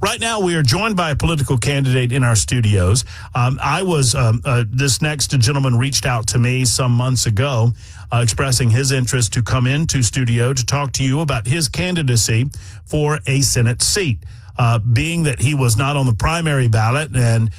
Right now, we are joined by a political candidate in our studios. This next gentleman reached out to me some months ago, expressing his interest to come into studio to talk to you about his candidacy for a Senate seat. Being that he was not on the primary ballot and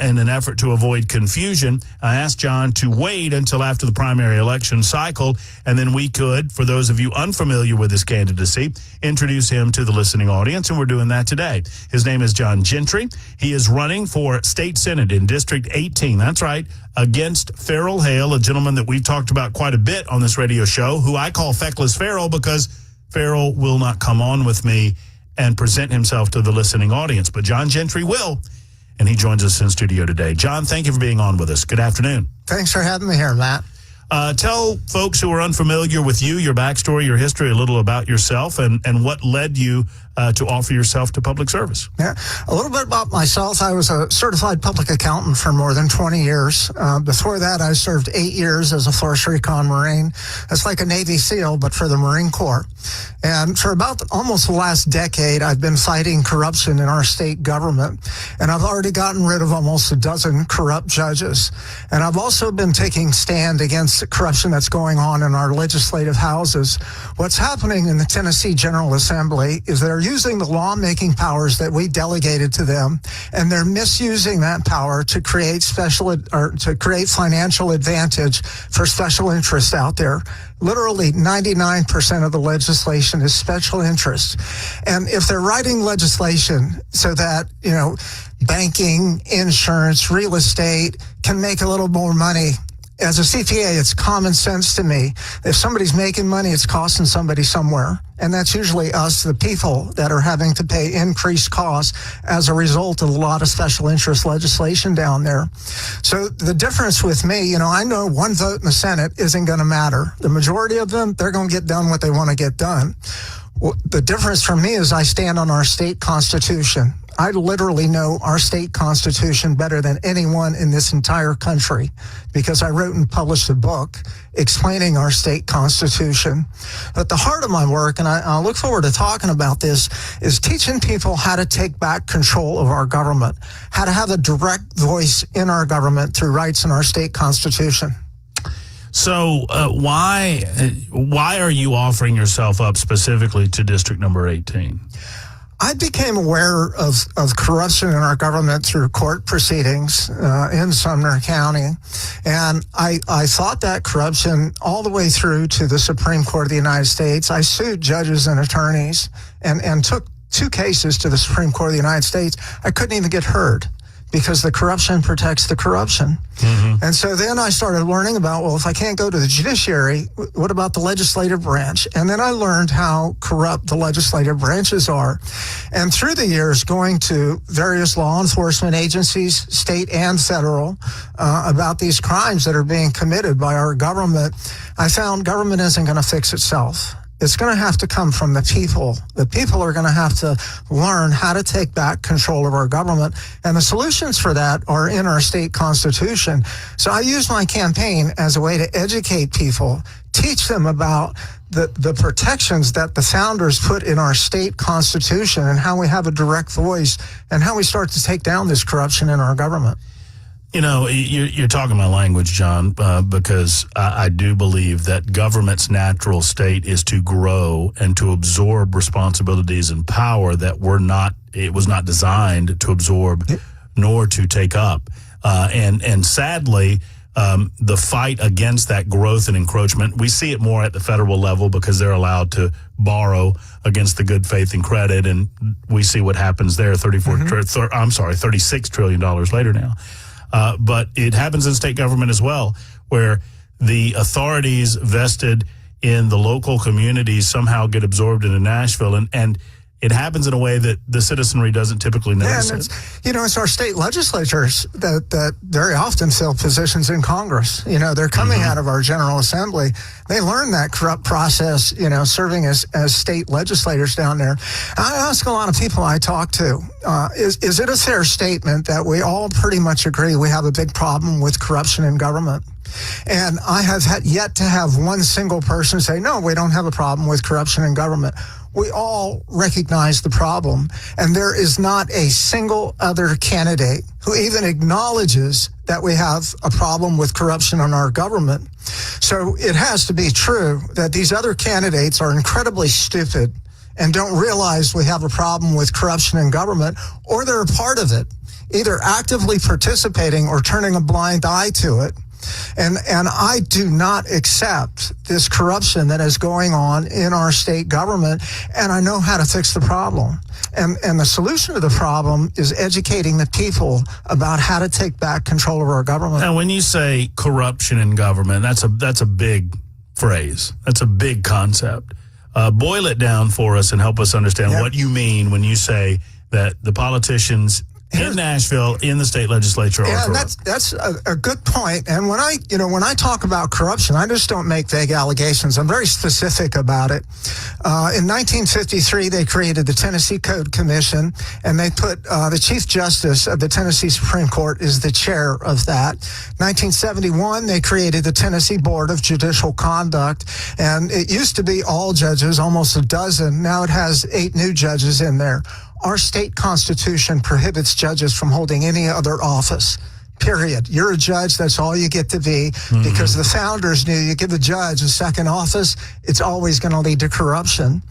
in an effort to avoid confusion, I asked John to wait until after the primary election cycle, and then we could, for those of you unfamiliar with his candidacy, introduce him to the listening audience, and we're doing that today. His name is John Gentry. He is running for State Senate in District 18. That's right, against Farrell Hale, a gentleman that we've talked about quite a bit on this radio show, who I call Feckless Farrell because Farrell will not come on with me and present himself to the listening audience. But John Gentry will, and he joins us in studio today. John, thank you for being on with us. Good afternoon. Thanks for having me here, Matt. Tell folks who are unfamiliar with you, your backstory, your history, a little about yourself, and what led you to offer yourself to public service. Yeah, a little bit about myself. I was a certified public accountant for more than 20 years. Before that, I served 8 years as a Force Recon Marine. It's like a Navy SEAL, but for the Marine Corps. And for about almost the last decade, I've been fighting corruption in our state government. And I've already gotten rid of almost a dozen corrupt judges. And I've also been taking stand against the corruption that's going on in our legislative houses. What's happening in the Tennessee General Assembly is they're using the lawmaking powers that we delegated to them, and they're misusing that power to create financial advantage for special interests out there. Literally 99% of the legislation is special interest. And if they're writing legislation so that, banking, insurance, real estate can make a little more money, as a CPA, it's common sense to me. If somebody's making money, it's costing somebody somewhere. And that's usually us, the people, that are having to pay increased costs as a result of a lot of special interest legislation down there. So the difference with me, I know one vote in the Senate isn't going to matter. The majority of them, they're going to get done what they want to get done. Well, the difference for me is I stand on our state constitution. I literally know our state constitution better than anyone in this entire country because I wrote and published a book explaining our state constitution. But the heart of my work, and I look forward to talking about this, is teaching people how to take back control of our government, how to have a direct voice in our government through rights in our state constitution. So why are you offering yourself up specifically to District number 18? I became aware of corruption in our government through court proceedings in Sumner County. And I thought that corruption all the way through to the Supreme Court of the United States. I sued judges and attorneys and took 2 cases to the Supreme Court of the United States. I couldn't even get heard because the corruption protects the corruption. Mm-hmm. And so then I started learning about, well, if I can't go to the judiciary, what about the legislative branch? And then I learned how corrupt the legislative branches are. And through the years, going to various law enforcement agencies, state and federal, about these crimes that are being committed by our government, I found government isn't going to fix itself. It's going to have to come from the people. The people are going to have to learn how to take back control of our government. And the solutions for that are in our state constitution. So I use my campaign as a way to educate people, teach them about the protections that the founders put in our state constitution and how we have a direct voice and how we start to take down this corruption in our government. You're talking my language, John, because I do believe that government's natural state is to grow and to absorb responsibilities and power that it was not designed to absorb nor to take up. And sadly, the fight against that growth and encroachment, we see it more at the federal level because they're allowed to borrow against the good faith and credit, and we see what happens there. $36 trillion later now. But it happens in state government as well, where the authorities vested in the local communities somehow get absorbed into Nashville, and it happens in a way that the citizenry doesn't typically notice. And it's our state legislatures that very often fill positions in Congress. They're coming out of our General Assembly. They learn that corrupt process, serving as state legislators down there. I ask a lot of people I talk to, is it a fair statement that we all pretty much agree we have a big problem with corruption in government? And I have yet to have one single person say, no, we don't have a problem with corruption in government. we all recognize the problem, and there is not a single other candidate who even acknowledges that we have a problem with corruption in our government. So it has to be true that these other candidates are incredibly stupid and don't realize we have a problem with corruption in government, or they're a part of it, either actively participating or turning a blind eye to it. And I do not accept this corruption that is going on in our state government, and I know how to fix the problem. And the solution to the problem is educating the people about how to take back control of our government. Now, when you say corruption in government, that's a big phrase. That's a big concept. Boil it down for us and help us understand what you mean when you say that the politicians in Nashville, in the state legislature, are corrupt. That's a good point. And when I talk about corruption, I just don't make vague allegations. I'm very specific about it. In 1953, they created the Tennessee Code Commission, and they put the Chief Justice of the Tennessee Supreme Court is the chair of that. 1971, they created the Tennessee Board of Judicial Conduct, and it used to be all judges, almost a dozen. Now it has 8 new judges in there. Our state constitution prohibits judges from holding any other office, period. You're a judge, that's all you get to be, because the founders knew you give a judge a second office, it's always going to lead to corruption.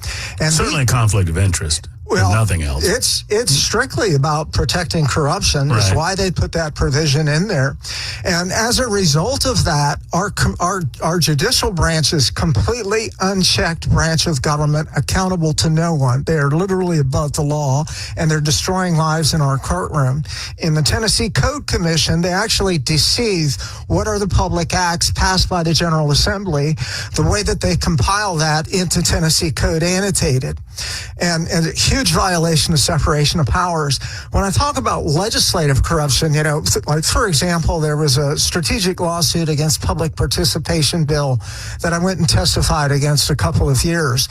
And certainly a conflict of interest. Well, nothing else. It's strictly about protecting corruption. That's why they put that provision in there. And as a result of that, our judicial branch is completely unchecked branch of government, accountable to no one. They are literally above the law, and they're destroying lives in our courtroom. In the Tennessee Code Commission, they actually deceive what are the public acts passed by the General Assembly, the way that they compile that into Tennessee Code annotated. And a huge violation of separation of powers. When I talk about legislative corruption, like for example, there was a strategic lawsuit against public participation bill that I went and testified against a couple of years.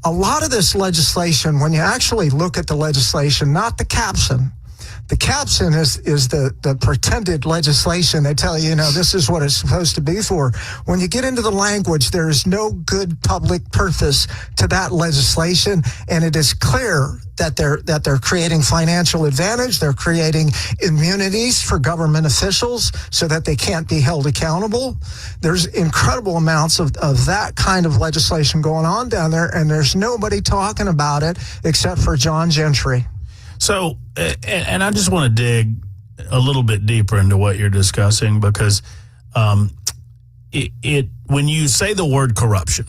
A lot of this legislation, when you actually look at the legislation, not the caption. The caption is the pretended legislation. They tell you, this is what it's supposed to be for. When you get into the language, there is no good public purpose to that legislation, and it is clear that they're creating financial advantage. They're creating immunities for government officials so that they can't be held accountable. There's incredible amounts of that kind of legislation going on down there, and there's nobody talking about it except for John Gentry. So, and I just want to dig a little bit deeper into what you're discussing, because when you say the word corruption,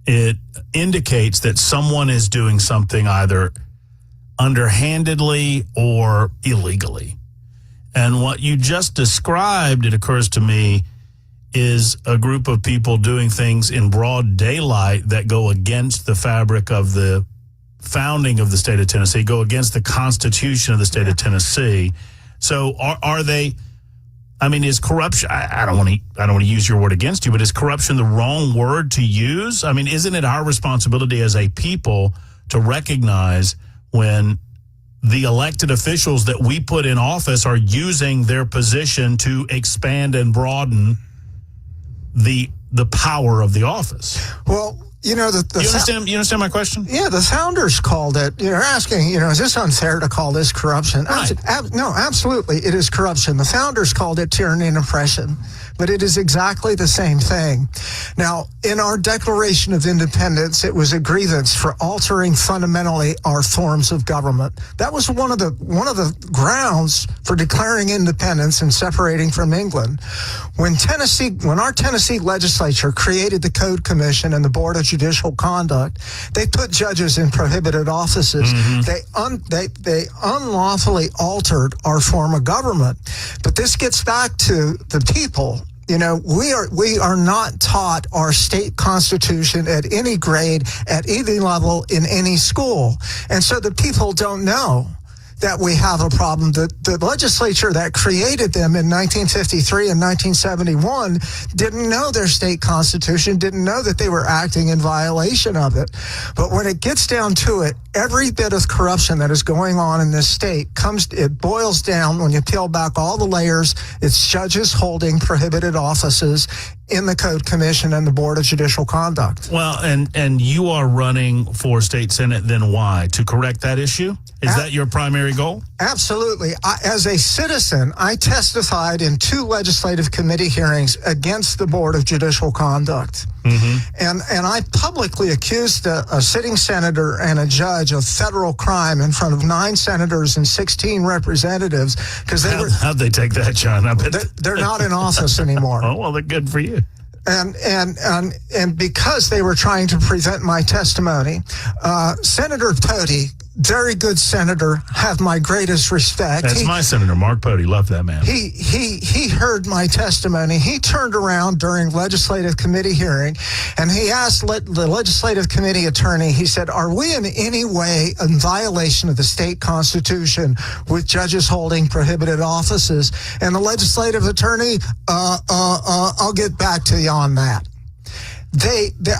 it indicates that someone is doing something either underhandedly or illegally. And what you just described, it occurs to me, is a group of people doing things in broad daylight that go against the fabric of the founding of the state of Tennessee, go against the Constitution of the state of Tennessee. So are they? I mean, is corruption? I don't want to use your word against you, but is corruption the wrong word to use? I mean, isn't it our responsibility as a people to recognize when the elected officials that we put in office are using their position to expand and broaden the power of the office? Well, you understand my question? Yeah, the founders called it. You're asking, is this unfair to call this corruption? Right. No, absolutely, it is corruption. The founders called it tyranny and oppression, but it is exactly the same thing. Now, in our Declaration of Independence, it was a grievance for altering fundamentally our forms of government. That was one of the grounds for declaring independence and separating from England. When our Tennessee legislature created the Code Commission and the Board of Judicial Conduct, they put judges in prohibited offices. They unlawfully altered our form of government. But this gets back to the people. We are not taught our state constitution at any grade, at any level, in any school. And so the people don't know that we have a problem. The legislature that created them in 1953 and 1971 didn't know their state constitution, didn't know that they were acting in violation of it. But when it gets down to it, every bit of corruption that is going on in this state it boils down, when you peel back all the layers, it's judges holding prohibited offices in the Code Commission and the Board of Judicial Conduct. Well, and you are running for state senate, then why? To correct that issue? Is that your primary goal? Absolutely. As a citizen, I testified in 2 legislative committee hearings against the Board of Judicial Conduct. And I publicly accused a sitting senator and a judge of federal crime in front of 9 senators and 16 representatives because How'd they take that, John? I bet they're not in office anymore. Oh, well, they're good for you. And because they were trying to prevent my testimony, Senator Pody, very good senator, have my greatest respect. That's my senator, Mark Pody. Love that man. He heard my testimony. He turned around during legislative committee hearing, and he asked the legislative committee attorney, he said, are we in any way in violation of the state constitution with judges holding prohibited offices? And the legislative attorney, I'll get back to you on that.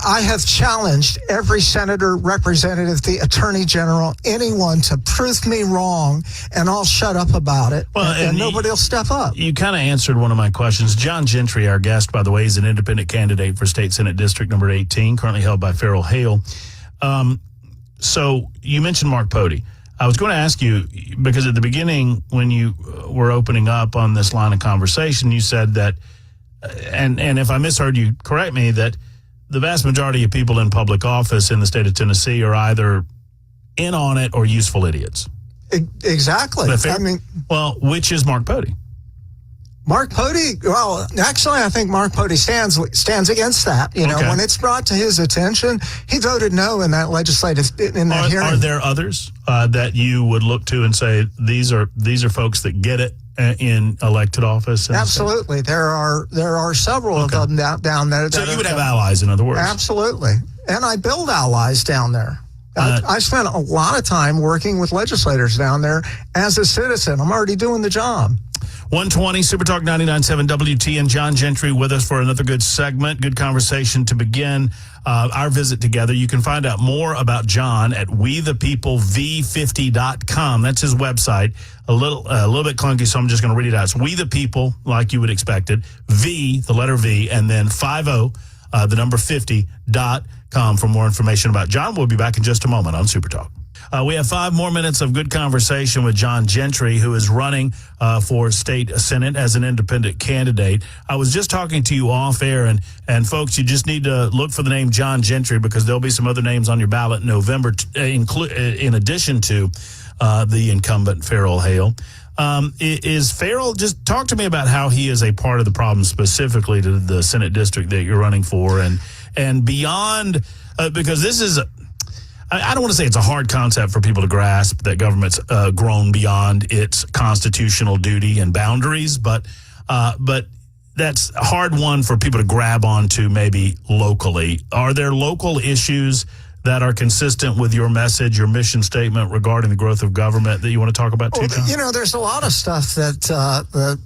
I have challenged every senator, representative, the attorney general, anyone to prove me wrong, and I'll shut up about it, and nobody will step up. You kind of answered one of my questions. John Gentry, our guest, by the way, is an independent candidate for State Senate District number 18, currently held by Farrell Hale. So you mentioned Mark Pody. I was going to ask you, because at the beginning, when you were opening up on this line of conversation, you said that, and if I misheard you, correct me, that the vast majority of people in public office in the state of Tennessee are either in on it or useful idiots. Exactly. I mean, well, which is Mark Pody? Mark Pody, well, actually, I think Mark Pody stands against that. You know, when it's brought to his attention, he voted no in that hearing. Are there others that you would look to and say these are folks that get it in elected office? Absolutely, there are several of them down there. So you would have allies, in other words. Absolutely, and I build allies down there. I spent a lot of time working with legislators down there as a citizen. I'm already doing the job. 120 SuperTalk 99.7 WTN. John Gentry with us for another good segment, good conversation to begin our visit together. You can find out more about John at wethepeoplev50.com. That's his website. A little bit clunky, so I'm just going to read it out. It's We the People, like you would expect it, V, the letter V, and then 50, the number 50.com for more information about John. We'll be back in just a moment on SuperTalk. We have 5 more minutes of good conversation with John Gentry, who is running for state senate as an independent candidate. I was just talking to you off air, and folks, you just need to look for the name John Gentry because there'll be some other names on your ballot in November, in addition to the incumbent Farrell Hale. Is Farrell, just talk to me about how he is a part of the problem specifically to the Senate district that you're running for and beyond, because this is I don't want to say it's a hard concept for people to grasp that government's grown beyond its constitutional duty and boundaries, but that's a hard one for people to grab onto maybe locally. Are there local issues that are consistent with your message, your mission statement regarding the growth of government that you want to talk about too, John? You know, there's a lot of stuff that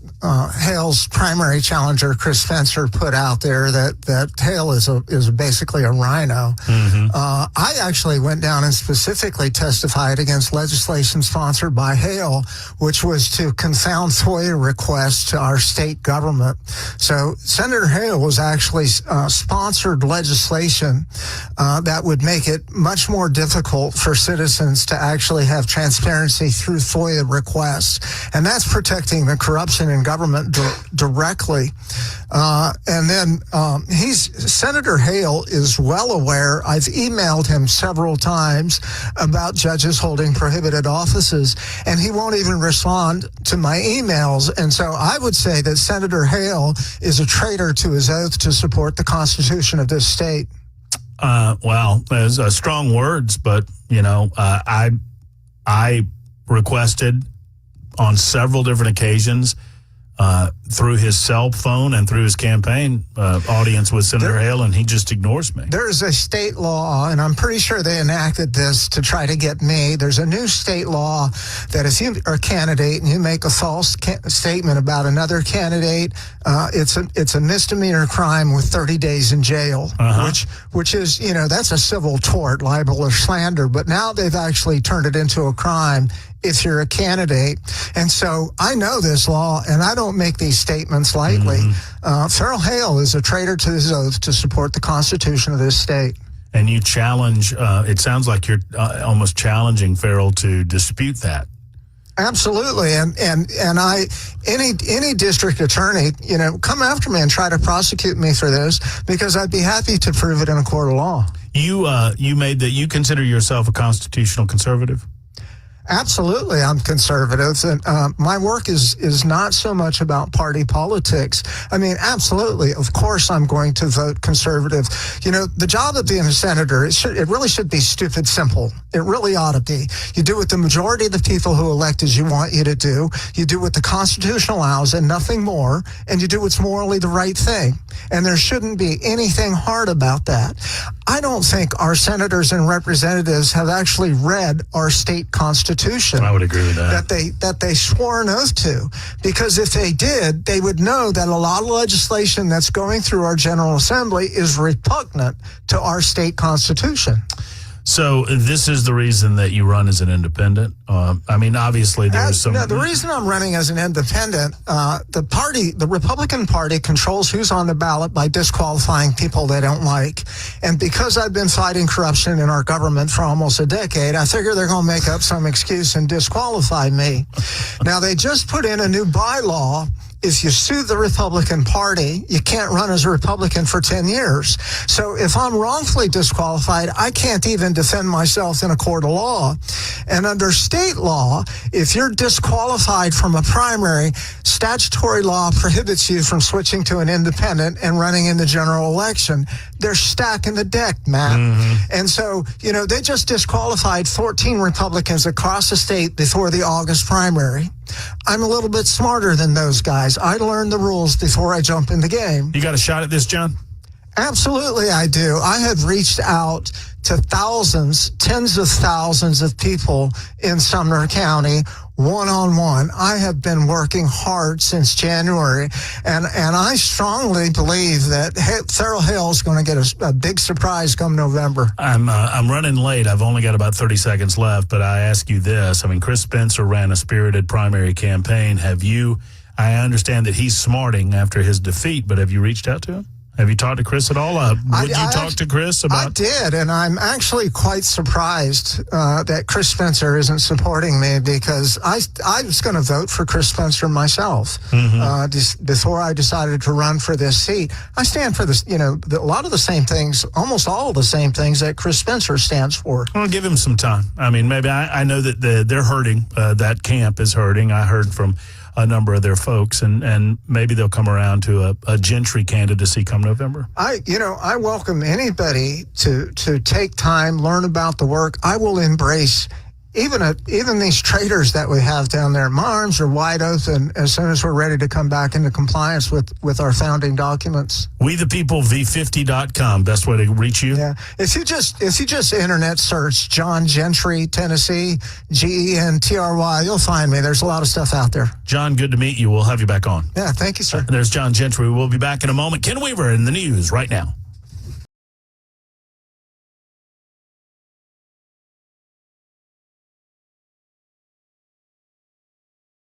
Hale's primary challenger, Chris Spencer, put out there that Hale is basically a rhino. I actually went down and specifically testified against legislation sponsored by Hale, which was to confound FOIA requests to our state government. So Senator Hale was actually sponsored legislation that would make it much more difficult for citizens to actually have transparency through FOIA requests. And that's protecting the corruption in government directly. And then Senator Hale is well aware. I've emailed him several times about judges holding prohibited offices, and he won't even respond to my emails. And so I would say that Senator Hale is a traitor to his oath to support the Constitution of this state. Well, there's strong words, but, you know, I requested on several different occasions through his cell phone and through his campaign audience with Senator Hale, and he just ignores me. There's a state law, and I'm pretty sure they enacted this to try to get me. There's a new state law that if you are a candidate and you make a false statement about another candidate, it's a misdemeanor crime with 30 days in jail, which is, you know, that's a civil tort, libel or slander. But now they've actually turned it into a crime if you're a candidate. And so I know this law, and I don't make these these statements lightly. Farrell Hale is a traitor to his oath to support the Constitution of this state. And you challenge, it sounds like you're almost challenging Farrell to dispute that. Absolutely, and any district attorney, come after me and try to prosecute me for this, because I'd be happy to prove it in a court of law. You made that you consider yourself a constitutional conservative? Absolutely, I'm conservative, and my work is not so much about party politics. I mean, absolutely, of course, I'm going to vote conservative. The job of being a senator, it really should be stupid simple. It really ought to be. You do what the majority of the people who elected you want you to do. You do what the Constitution allows and nothing more, and you do what's morally the right thing. And there shouldn't be anything hard about that. I don't think our senators and representatives have actually read our state constitution. I would agree with that. That they swore an oath to. Because if they did, they would know that a lot of legislation that's going through our General Assembly is repugnant to our state constitution. So this is the reason that you run as an independent? I mean, obviously there's some... No, the reason I'm running as an independent, the Republican Party controls who's on the ballot by disqualifying people they don't like. And because I've been fighting corruption in our government for almost a decade, I figure they're going to make up some excuse and disqualify me. Now, they just put in a new bylaw. If you sue the Republican Party, you can't run as a Republican for 10 years. So if I'm wrongfully disqualified, I can't even defend myself in a court of law. And under state law, if you're disqualified from a primary, statutory law prohibits you from switching to an independent and running in the general election. They're stacking the deck, Matt. And so, they just disqualified 14 Republicans across the state before the August primary. I'm a little bit smarter than those guys. I learned the rules before I jump in the game. You got a shot at this, John? Absolutely, I do. I have reached out to thousands, tens of thousands of people in Sumner County, one-on-one. I have been working hard since January, and I strongly believe that Farrell Hale is going to get a big surprise come November. I'm running late. I've only got about 30 seconds left, but I ask you this. I mean, Chris Spencer ran a spirited primary campaign. I understand that he's smarting after his defeat, but have you reached out to him? Have you talked to Chris at all? Would you talk to Chris about... I did, and I'm actually quite surprised that Chris Spencer isn't supporting me, because I was going to vote for Chris Spencer myself before I decided to run for this seat. I stand for this, a lot of the same things, almost all of the same things that Chris Spencer stands for. Well, give him some time. I mean, maybe I know that they're hurting. That camp is hurting. I heard from a number of their folks, and maybe they'll come around to a Gentry candidacy come November. I welcome anybody to take time, learn about the work. I will embrace even these traitors that we have down there. My arms are wide open as soon as we're ready to come back into compliance with our founding documents. We the People, V50.com. Best way to reach you. Yeah. If you just internet search John Gentry, Tennessee, Gentry, you'll find me. There's a lot of stuff out there. John, good to meet you. We'll have you back on. Yeah, thank you, sir. There's John Gentry. We'll be back in a moment. Ken Weaver in the news right now.